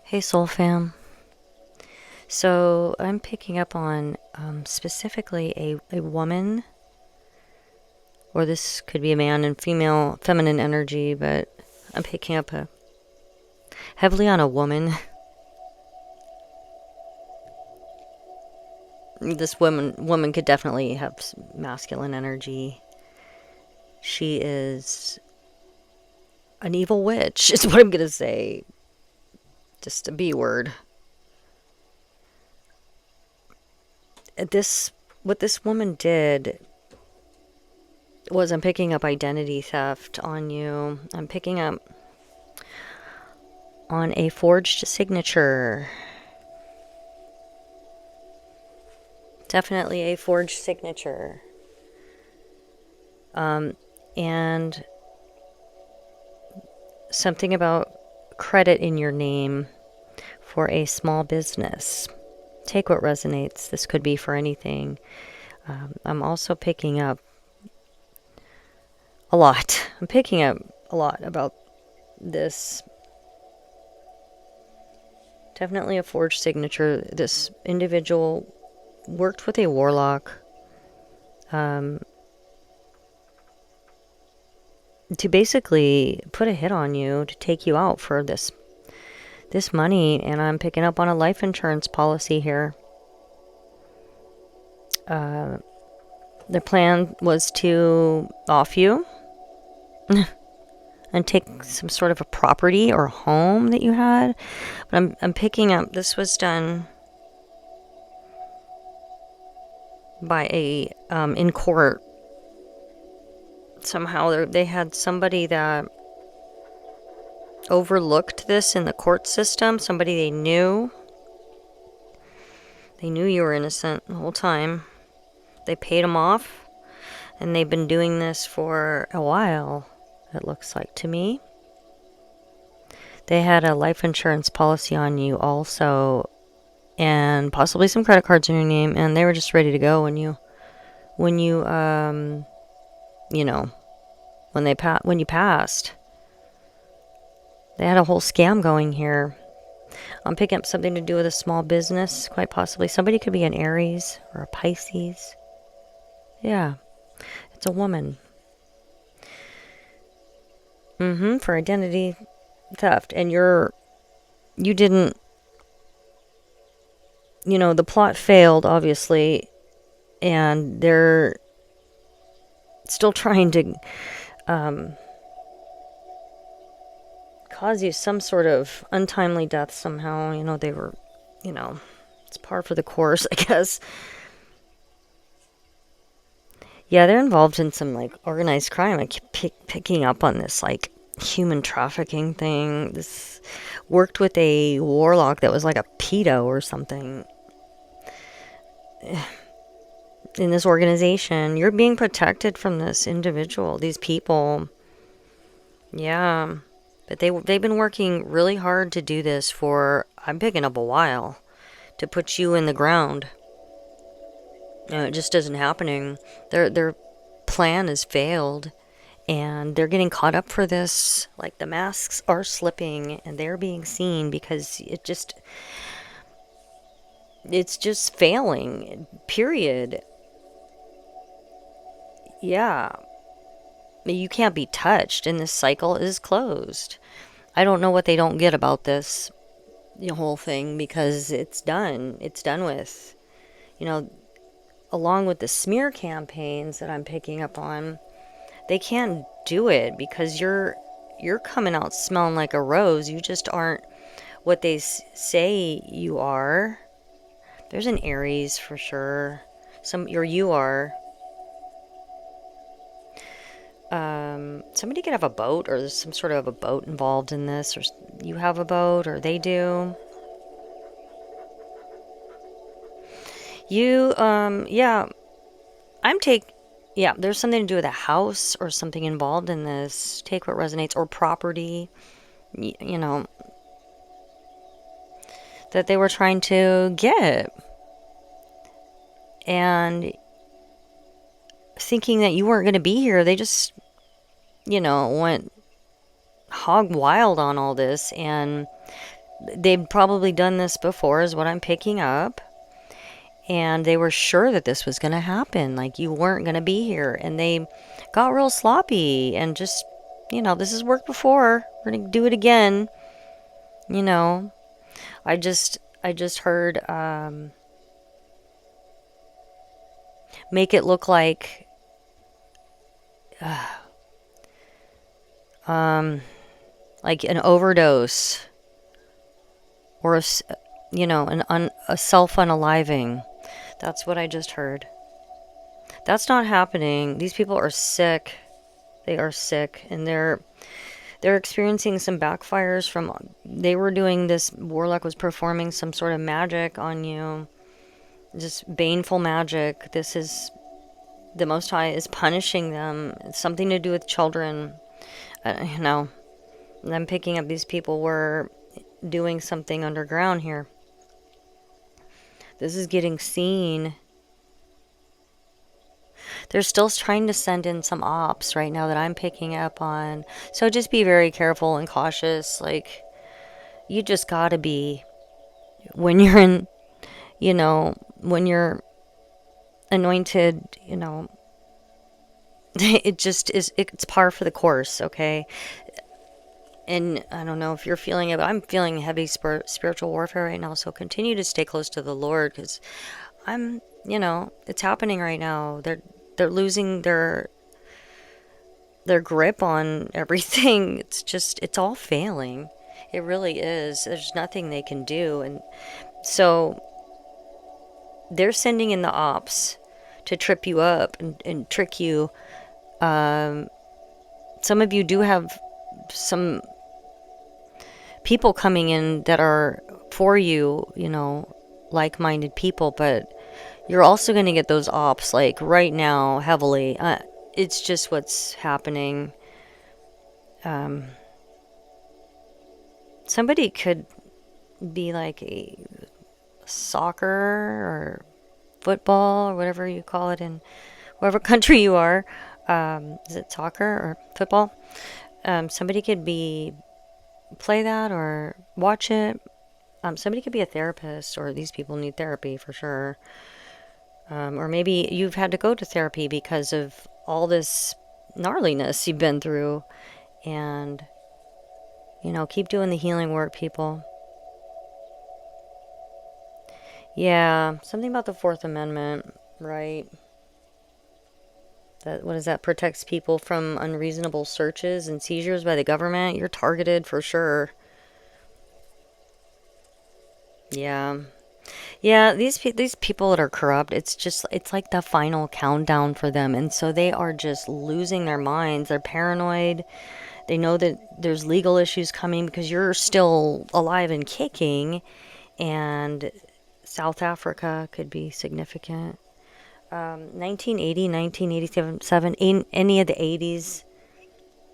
Hey, Soul Fam. So I'm picking up on specifically a woman, or this could be a man and female, feminine energy, but I'm picking up heavily on a woman. This woman could definitely have masculine energy. She is an evil witch, is what I'm gonna say. Just a B word. What this woman did was I'm picking up identity theft on you. I'm picking up on a forged signature. Definitely a forged signature. And something about credit in your name for a small business. Take what resonates. This could be for anything. I'm also picking up a lot. I'm picking up a lot about this. Definitely a forged signature. This individual worked with a warlock to basically put a hit on you, to take you out for this money. And I'm picking up on a life insurance policy here. The plan was to off you and take some sort of a property or a home that you had. But I'm picking up, this was done by a in court. Somehow they had somebody that overlooked this in the court system. Somebody they knew. They knew you were innocent the whole time. They paid them off, and they've been doing this for a while, it looks like to me. They had a life insurance policy on you also, and possibly some credit cards in your name, and they were just ready to go when you when you passed. They had a whole scam going here. I'm picking up something to do with a small business, quite possibly. Somebody could be an Aries or a Pisces. Yeah, it's a woman. For identity theft. And you didn't, the plot failed, obviously, and they're still trying to cause you some sort of untimely death somehow. They were, it's par for the course, I guess. Yeah, they're involved in some, organized crime. I keep picking up on this, human trafficking thing. This worked with a warlock that was like a pedo or something. In this organization, you're being protected from this individual, these people. Yeah. But they've been working really hard to do this for, I'm picking up a while, to put you in the ground. It just isn't happening. Their plan has failed, and they're getting caught up for this. Like, the masks are slipping, and they're being seen because it's just failing, period. Yeah. You can't be touched, and this cycle is closed. I don't know what they don't get about this whole thing, because it's done. It's done with. Along with the smear campaigns that I'm picking up on, they can't do it because you're coming out smelling like a rose. You just aren't what they say you are. There's an Aries for sure. You are. Somebody could have a boat, or there's some sort of a boat involved in this, or you have a boat, or they do. Yeah, there's something to do with a house or something involved in this. Take what resonates, or property, that they were trying to get. And thinking that you weren't going to be here, they just, went hog wild on all this, and they'd probably done this before, is what I'm picking up. And they were sure that this was going to happen. Like, you weren't going to be here. And they got real sloppy and just, this has worked before. We're going to do it again. You know, I just heard, make it look like, like an overdose or a self-unaliving. That's what I just heard. That's not happening. These people are sick. They are sick, and they're experiencing some backfires from, they were doing this, warlock was performing some sort of magic on you. Just baneful magic. This is, the Most High is punishing them. It's something to do with children. I'm picking up these people were doing something underground here. This is getting seen. They're still trying to send in some ops right now that I'm picking up on. So just be very careful and cautious. Like, you just gotta be, when you're in, when you're anointed, it just is, it's par for the course, okay? And I don't know if you're feeling it, but I'm feeling heavy spiritual warfare right now. So continue to stay close to the Lord, because it's happening right now. They're losing their grip on everything. It's all failing. It really is. There's nothing they can do. And so they're sending in the ops to trip you up and trick you. Some of you do have some people coming in that are for you, like-minded people, but you're also going to get those ops, like, right now, heavily. It's just what's happening. Somebody could be like a soccer or football or whatever you call it in whatever country you are. Is it soccer or football? Somebody could play that or watch it. Somebody could be a therapist, or these people need therapy for sure. Or maybe you've had to go to therapy because of all this gnarliness you've been through. And, keep doing the healing work, people. Yeah, something about the Fourth Amendment, right? What is that? Protects people from unreasonable searches and seizures by the government. You're targeted for sure. Yeah. Yeah, these people that are corrupt, it's like the final countdown for them. And so they are just losing their minds. They're paranoid. They know that there's legal issues coming because you're still alive and kicking. And South Africa could be significant. 1980, 1987, any of the 80s,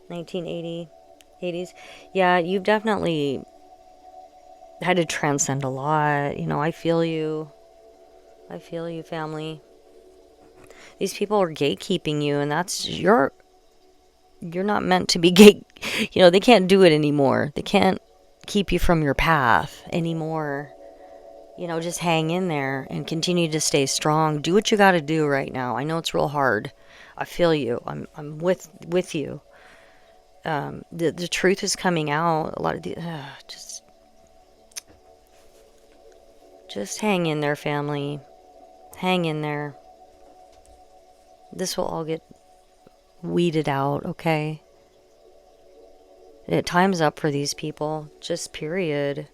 1980, 80s. Yeah, you've definitely had to transcend a lot. I feel you. I feel you, family. These people are gatekeeping you, and that's you're not meant to be they can't do it anymore. They can't keep you from your path anymore. Just hang in there and continue to stay strong. Do what you got to do right now. I know it's real hard. I feel you. I'm with you. The truth is coming out. A lot of just hang in there, family. Hang in there. This will all get weeded out, okay? Time's up for these people. Just period.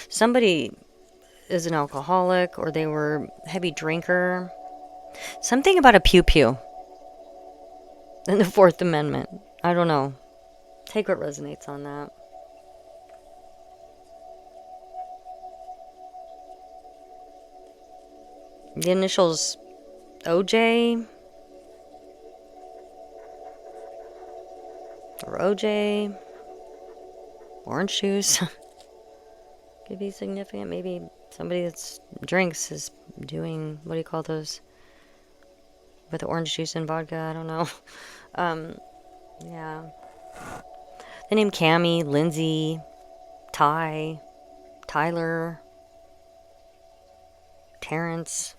Somebody is an alcoholic, or they were a heavy drinker. Something about a pew-pew in the Fourth Amendment. I don't know. Take what resonates on that. The initials OJ or OJ. Orange juice. Could be significant. Maybe somebody that drinks is doing, what do you call those? With the orange juice and vodka. I don't know. Yeah. They named Cammy, Lindsay, Ty, Tyler, Terrence,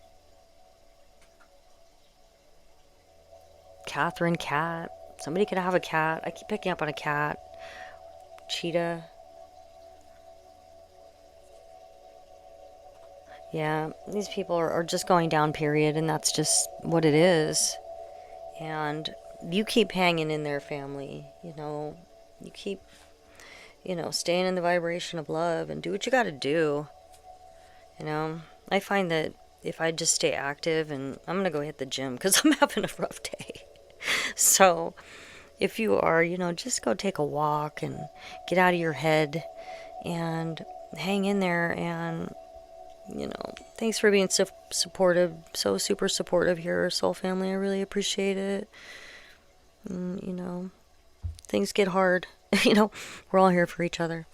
Catherine, cat. Somebody could have a cat. I keep picking up on a cat. Cheetah. Yeah, these people are just going down, period, and that's just what it is. And you keep hanging in there, family. You keep, staying in the vibration of love and do what you gotta do. I find that if I just stay active, and I'm gonna go hit the gym because I'm having a rough day. So, if you are, just go take a walk and get out of your head and hang in there. And, thanks for being so supportive, so super supportive here, Soul Family. I really appreciate it. And, things get hard. We're all here for each other.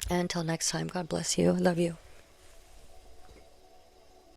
And until next time, God bless you. I love you.